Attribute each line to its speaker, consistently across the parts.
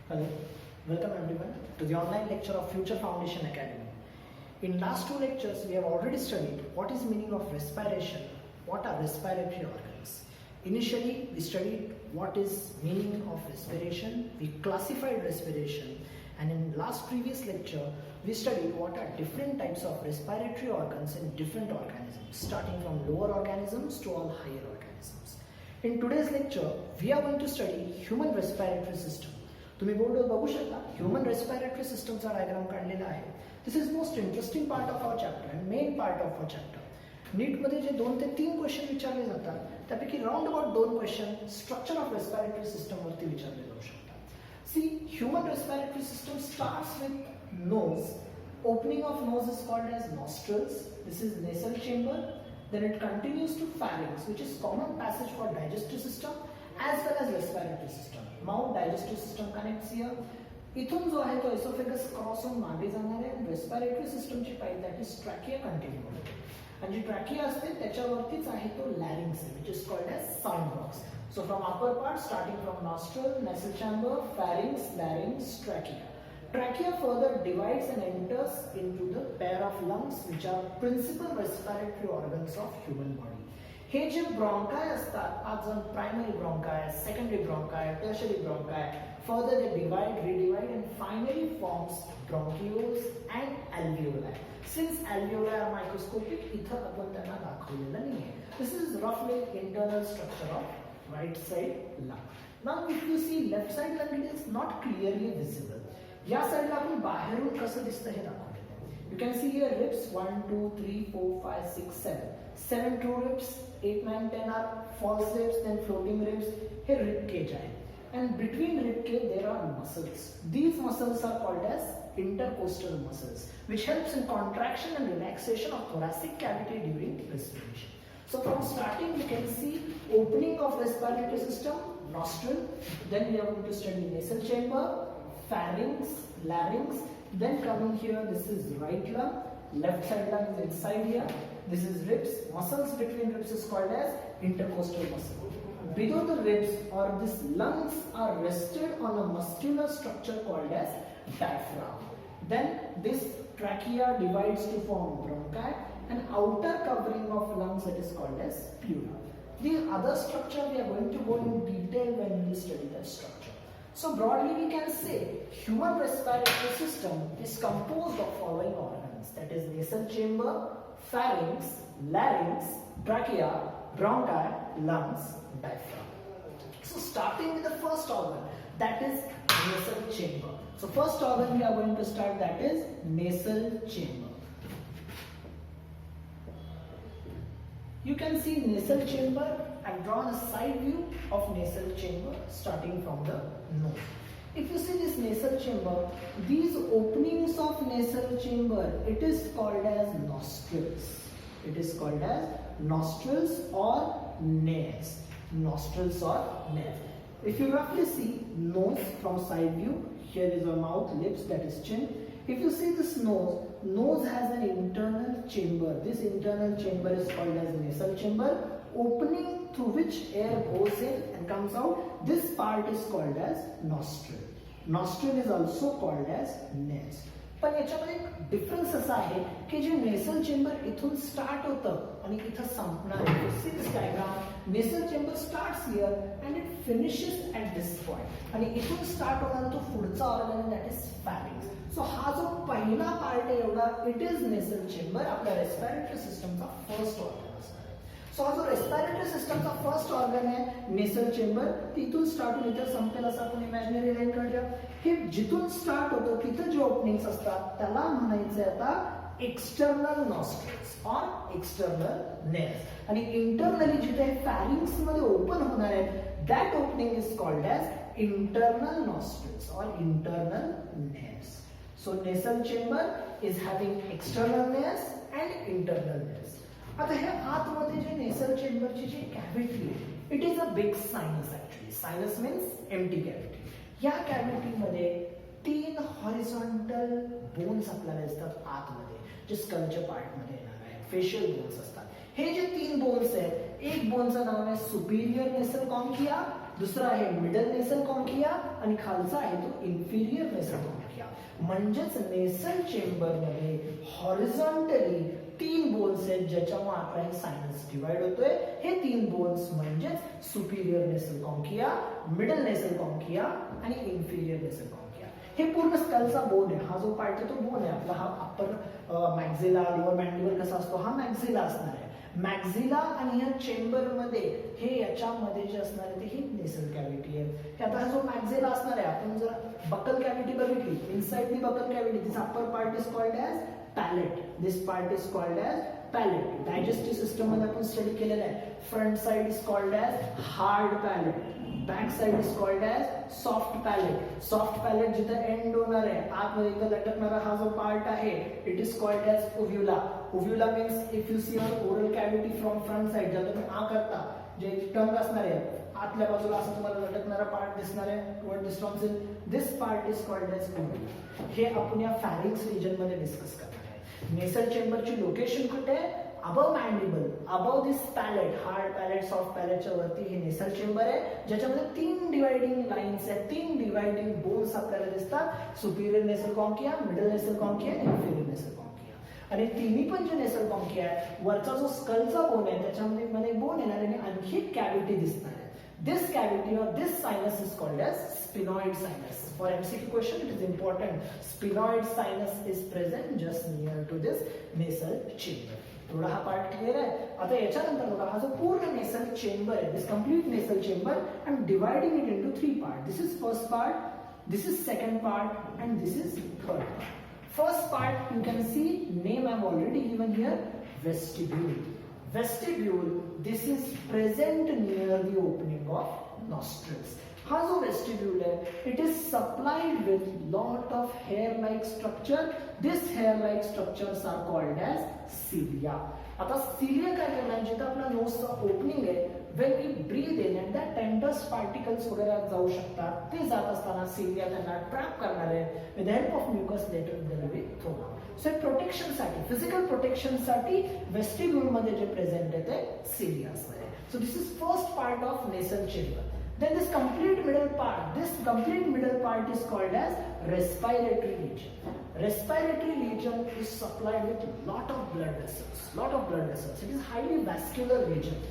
Speaker 1: Hello, welcome everyone to the online lecture of Future Foundation Academy. In last two lectures, we have already studied what is meaning of respiration, what are respiratory organs. Initially, we studied what is meaning of respiration, we classified respiration, and in last previous lecture, we studied what are different types of respiratory organs in different organisms, starting from lower organisms to all higher organisms. In today's lecture, we are going to study human respiratory system. तुम्ही बोर्डवर बघू शकता human respiratory सिस्टमचा diagram काढलेला आहे. This is most interesting part of our chapter and main part of our chapter. नीटमध्ये जे 2 ते 3 क्वेश्चन विचारले जातात त्यापैकी round about 2 question structure of respiratory system वरती विचारले जाऊ शकतात. See human respiratory system starts with nose. Opening of nose is called as nostrils. This is nasal chamber. Then it continues to pharynx, which is common passage for digestive system as well as respiratory system. Mouth digestive system connects here. इथून जो आहे तो esophagus cross होऊन मागे जाणार आहे. Respiratory सिस्टमची pipe that is trachea continue होते आणि जी ट्रॅकिया असते त्याच्यावरतीच आहे तो लॅरिंग्स which is called as sound box. So from upper part starting from nostril, nasal chamber, pharynx, larynx, trachea. Trachea further divides and enters into the pair of lungs which are principal respiratory organs of human body. हे जे ब्रॉन्काय असतात, आज primary ब्रॉन्काय, secondary ब्रॉन्काय, tertiary ब्रॉन्काय, further they divide, redivide and finally forms bronchioles and alveoli. Since alveoli are microscopic, इथं आपण त्यांना दाखवलेलं नाहीये. This is roughly internal structure of right side lung. Now if you see left side lung, it is not clearly visible. या साइडला आपण बाहेरून कसं दिसतं हे दाखवलेलं आहे. You can see here ribs 1, 2, 3, 4, 5, 6, 7. 7 true ribs, 8, 9, 10 are false ribs, then floating ribs. Here rib cage आहे. And between rib cage there are muscles. These muscles are called as intercostal muscles, which helps in contraction and relaxation of thoracic cavity during respiration. So from starting you can see opening of respiratory system, nostril. Then we are going to study nasal chamber, pharynx, larynx. Then coming here, this is right lung. Left side lung is inside here. This is ribs. Muscles between ribs is called as intercostal muscle. Below the ribs or this lungs are rested on a muscular structure called as diaphragm. Then this trachea divides to form bronchi and outer covering of lungs that is called as pleura. The other structure we are going to go in detail when we study that structure. So broadly we can say human respiratory system is composed of following organs, that is nasal chamber, pharynx, larynx, trachea, bronchi, lungs, diaphragm. So starting with the first organ, that is nasal chamber. So first organ we are going to start, that is nasal chamber. You can see nasal chamber. I've drawn a side view of nasal chamber starting from the nose. If you see this nasal chamber, these openings of nasal chamber, it is called as nostrils. It is called as nostrils or nares. Nostrils or nares. If you roughly see nose from side view, here is a mouth, lips, that is chin. If you see this nose has an internal chamber. This internal chamber is called as nasal chamber. Opening through which air goes in and comes out, this part is called as nostril. Nostril is also called as nares. पण याच्यामध्ये एक difference असा आहे की जे nasal chamber इथून start होतं आणि इथं संपणार आहे. सी दिस डायग्राम, नेसल chamber starts here and it finishes at this point आणि इथून स्टार्ट होणार तो पुढचा ऑर्गन दॅट इज फॅरिंक्स. सो हा जो पहिला पार्ट आहे एवढा, इट इज नेसल चेंबर, आपल्या रेस्पिरेटरी सिस्टमचा फर्स्ट ऑर्गन. सो हा जो रेस्पिरेटरी सिस्टमचा फर्स्ट ऑर्गन आहे नेसल चेंबर, तिथून स्टार्ट होऊन इथं संपेल असं आपण इमॅजिनरी लाईन काढूया. हे जिथून स्टार्ट होतं तिथं जे ओपनिंग्स असतात त्याला म्हणायचं आता external nostrils or external nares. आणि इंटरनली जिथे फॅरिंग्स मध्ये ओपन होणार आहे that opening is called as internal nostrils or internal nares. So nasal chamber is having external nares and internal nares. आता हे आतमध्ये जे नेसल चेंबरची जी कॅव्हिटी आहे, it is a big sinus actually. Sinus means empty cavity. या कॅव्हिटीमध्ये 3 horizontal bones आपल्याला दिसतात आतमध्ये, जे स्कलच्या पार्टमध्ये येणार आहे. फेशियल बोन्स असतात. हे जे 3 बोन्स आहेत, एक बोनचं नाव आहे सुपिरियर नेसल कॉन्किया दुसरा आहे मिडल नेसल कॉन्किया आणि खालचा आहे तो इन्फिरियर नेसल कॉन्किया. म्हणजेच नेसल चेंबर मध्ये हॉरिझॉन्टली 3 बोन्स आहेत ज्याच्यामुळे आपला हे सायनस डिवाइड होतोय. हे 3 बोन्स म्हणजेच सुपिरियर नेसल कॉन्किया, मिडल नेसल कॉन्किया आणि इन्फिरियर नेसल कॉन्किया. हे पूर्ण स्कलचा बोन आहे. हा जो पार्ट आहे तो बोन आहे आपला. हा अप्पर मॅक्झिला, लोअर मॅन्डिबल कसा असतो, हा मॅक्झिला असणार आहे. मॅक्झिला आणि ह्या चेंबर मध्ये हे याच्यामध्ये जे असणार आहे ते ही नेसल कॅव्हिटी आहे. आता हा जो मॅक्झिला असणार आहे, आपण जर बकल कॅव्हिटी बघितली, inside the buccal cavity this upper part is called as palate, this part is called as palate. Digestive system मध्ये आपण स्टडी केलेला आहे. Front side is called as hard palate, back side is called as soft palate. Soft palate जिथे end होणार आहे, आतमध्ये इथं लटकणारा हा जो पार्ट आहे, it is called as uvula. Uvula means if you see your oral cavity from front side, ज्याला तुम्ही आ करता, जे टंग असणार आहे आतल्या बाजूला असं तुम्हाला लटकणारा पार्ट दिसणार आहे, toward this tonsil, this part is called as uvula. हे आपण या फॅरिंग्स रिजन मध्ये डिस्कस करणार आहे. नेसल चेंबरची लोकेशन कुठे आहे? अबव मॅन्डिबल, अबव दिस पॅलेट, हार्ड पॅलेट, सॉफ्ट पॅलेटच्या वरती हे नेसल चेंबर आहे, ज्याच्यामध्ये 3 डिवाइडिंग लाईन्स आहेत, 3 डिवाइडिंग बोन्स आपल्याला दिसतात. सुपिरियर नेसल कॉन्किया, मिडल नेसल कॉन्किया, इन्फिरियर नेसल कॉन्किया. आणि तिन्ही पण जे नेसल कॉन्किया आहे, वरचा जो स्कलचा बोन आहे त्याच्यामध्ये बोन येणार आणि आणखी कॅव्हिटी दिसणार आहे. This cavity or this sinus is called as sphenoid sinus. For MCQ question, it is important. Sphenoid sinus is present just near to this nasal chamber. थोड़ा हा पार्ट क्लियर आहे. आता याच्यानंतर बघा, हा जो पूर्ण नेसल चेंबर आहे, दिस कंप्लीट नेसल chamber, I am dividing it into 3 part. This is first part, this is second part and this is third part. First part you can see name I have already given here, vestibule. Vestibule, this is present near the opening of nostrils. हा जो vestibule आहे, it is supplied with lot of hair like structure. This hair like structures are called as cilia. आता cilia काय करणार, जिथं आपला नोजचा opening आहे, when we breathe in and that tenders particles वगैरे जाऊ शकतात, ते जात असताना सिलिया त्यांना ट्रॅप करणार आहे with help of mucus later delivery through. So प्रोटेक्शनसाठी, फिजिकल प्रोटेक्शनसाठी वेस्टिब्यूल मध्ये जे प्रेझेंट आहे ते सिलिया असणार आहे. So this is first part of nasal chamber. Then this complete middle part is called as respiratory region. Respiratory region is supplied with lot of blood vessels. It is highly vascular region.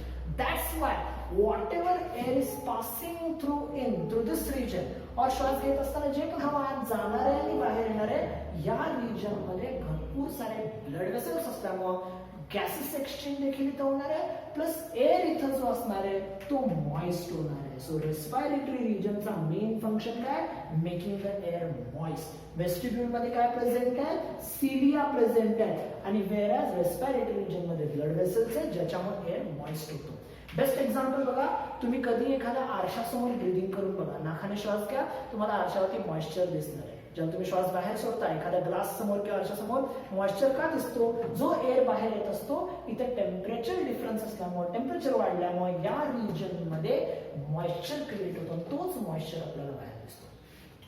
Speaker 1: That's why whatever air is passing through this region, और श्वास घेत असताना जे पण हवा आत जाणार आहे आणि बाहेर येणार आहे, या रिजन मध्ये भरपूर सारे ब्लड वेसल्स असल्यामुळे गॅसेस एक्सचेंज देखील इथं होणार आहे, प्लस एअर इथं जो असणार आहे तो मॉइस्ट होणार आहे. सो रेस्पिरेटरी रिजनचा मेन फंक्शन काय, making the air moist. Vestibule मध्ये काय प्रेझेंट आहे, सिलिया प्रेझेंट आहे, आणि वेअरॅज रेस्पिरेटरी रिजन मध्ये ब्लड वेसल्स आहे ज्याच्यामुळे एअर मॉइस्ट होतो. बेस्ट एक्झाम्पल बघा, तुम्ही कधी एखाद्या आरशासमोर ब्रीदिंग करून बघा, नाकाने श्वास घ्या, तुम्हाला आरशावरती मॉइश्चर दिसणार आहे. जेव्हा तुम्ही श्वास बाहेर सोडता एखाद्या ग्लास समोर किंवा आरशासमोर, मॉइश्चर का दिसतो, जो एअर बाहेर येत असतो इथे टेम्परेचर डिफरन्स असल्यामुळे, टेम्परेचर वाढल्यामुळे या रिजन मध्ये मॉइश्चर क्रिएट होतो, तोच मॉइश्चर आपल्याला बाहेर दिसतो.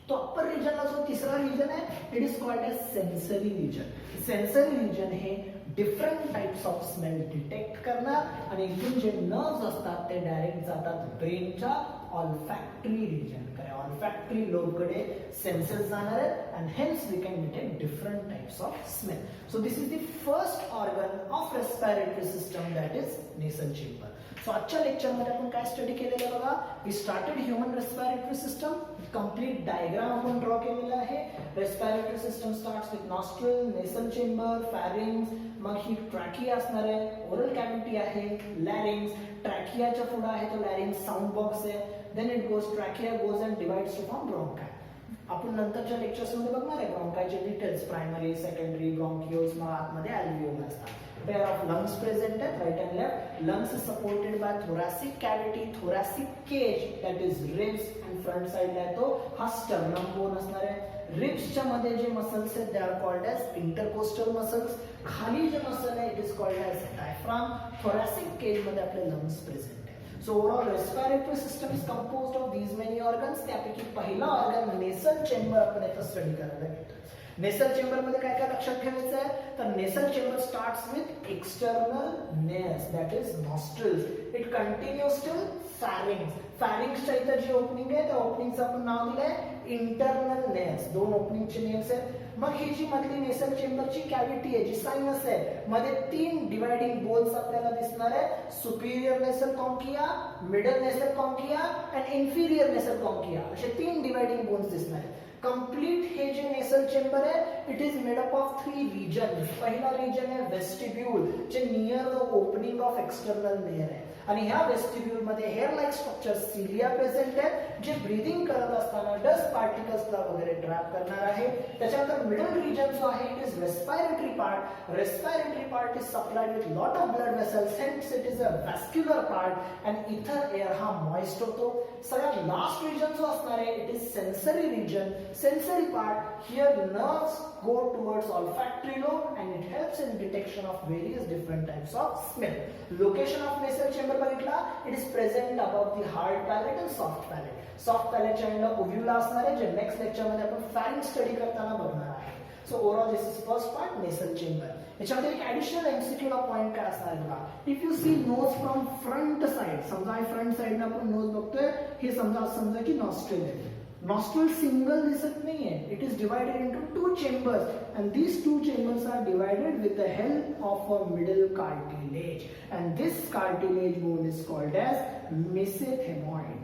Speaker 1: तो अप्पर रिजनला जो तिसरा रिजन आहे, it is called as sensory region. Sensory region हे different types of smell detect करणार, आणि इथून जे नर्व्स असतात ते डायरेक्ट जातात ब्रेनच्या ऑल्फॅक्टरी रिजन. olfactory lobe कडे सेन्सेस जाणार आहेत, and hence we can detect different types of smell. So this is the first organ of respiratory system, that is nasal chamber. So आजच्या लेक्चर मध्ये आपण काय स्टडी केलेलं बघा, we started human respiratory system, complete diagram आपण draw केलेला आहे. respiratory system starts with nostril, nasal chamber, pharynx, मग ही ट्रॅकिया असणार आहे, ओरल कॅव्हिटी आहे, लॅरिंग्स, ट्रॅकियाच्या पुढे आहे तो लॅरिंग्स साऊंड बॉक्स आहे. Then it goes, trachea goes and divides to form bronchi. आपण नंतरच्या लेक्चर्स मध्ये बघणार आहे ब्रॉन्कायचे डिटेल्स, प्रायमरी, सेकंडरी, ब्रॉन्किओल्स, मग आतमध्ये अल्व्हिओल असतात. पेअर ऑफ लंग्स प्रेझेंट आहेत, right and left. Lungs is supported by thoracic cavity, thoracic cage, that is ribs, and front साइडला आहे तो हा स्टर्नम बोन असणार आहे. रिब्सच्या मध्ये जे मसल्स आहेत they are called as intercostal muscles. खाली जे मसल आहे it is called as diaphragm. Thoracic cage मध्ये आपले lungs present. So overall respiratory system is composed of these many organs. त्यापैकी पहिला ऑर्गन नेसल चेंबर आपण इथं स्टडी करायला घेतो. नेसल चेंबर मध्ये काय काय लक्षात ठेवायचं आहे तर nasal chamber starts with external nares that is nostrils. It continues till pharynx. फॅरिंग्सच्या इथं जी ओपनिंग आहे त्या ओपनिंगचं आपण नाव दिलंय इंटरनल नेस. दोन ओपनिंगचे नेम्स आहेत. मग ही जी मधली नेसल चेंबरची कॅव्हिटी आहे जी सायनस आहे मध्ये 3 डिवायडिंग बोल्स आपल्याला दिसणार आहे. सुपिरियर नेसल कॉन्किया, मिडल नेसल कॉन्किया अँड इन्फिरियर नेसल कॉन्किया असे 3 डिवायडिंग बोल्स दिसणार आहेत. कंप्लीट हे जे नेसल चेंबर आहे it is made up of 3 region. पहिला रिजन आहे वेस्टिब्यूल जे near the opening of external nare आहे आणि ह्या वेस्टिब्यूल मध्ये hair like structure cilia present आहे जे ब्रीदिंग करत असताना डस्ट पार्टिकल्सला वगैरे ट्रॅप करणार आहे. त्याच्यानंतर मिडल रिजन जो आहे it is respiratory part. Respiratory part is supplied with lot of blood vessels hence it is a vascular part and इथं एअर हा मॉइस्ट होतो. सगळ्यात लास्ट रिजन जो असणार आहे it is sensory region. Sensory part, here nerves go towards olfactory lobe and it helps in detection of various different types of smell. Location of nasal chamber बघितला, it is present above the hard palate and soft palate. Soft palate च्या एंडला uvula असणार आहे जे next lecture मध्ये आपण pharynx study करताना बघणार आहे. So overall this is first part nasal chamber. याच्यामध्ये एक ऍडिशनल एमसीक्यू ला पॉइंट काय असणार आहे बघा. If you see nose from front side, समजा फ्रंट साइडने आपण नोज बघतोय हे समजा की नॉस्ट्रिल आहे. Nostril single दिसत नाहीये. It is divided into 2 chambers and these 2 chambers are divided with the help of a middle cartilage and this cartilage bone is called as mesenteroid.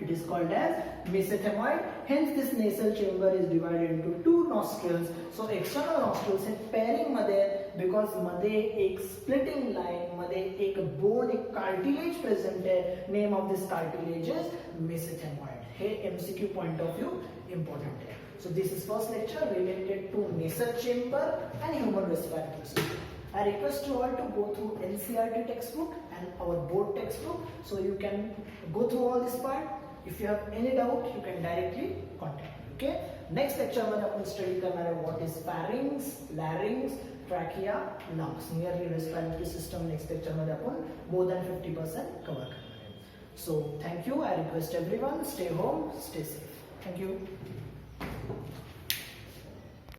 Speaker 1: It is called as mesenteroid. Hence this nasal chamber is divided into 2 nostrils. So external nostrils हे pairing मध्ये because मध्ये एक splitting line मध्ये एक bone एक cartilage present आहे. Name of this cartilage is mesenteroid. हे MCQ point of view important है. So this is first lecture related to nasal chamber and human respiratory system. I request you all to go through NCERT textbook and our board textbook so you can go through all this part. If you have any doubt you can directly contact me. Okay. Next lecture मध्ये आपण study करणार आहे what is pharynx, larynx, trachea, lungs. Nearly respiratory system next lecture मध्ये आपण more than 50% cover करणार. So thank you. I request everyone stay home, stay safe. Thank you.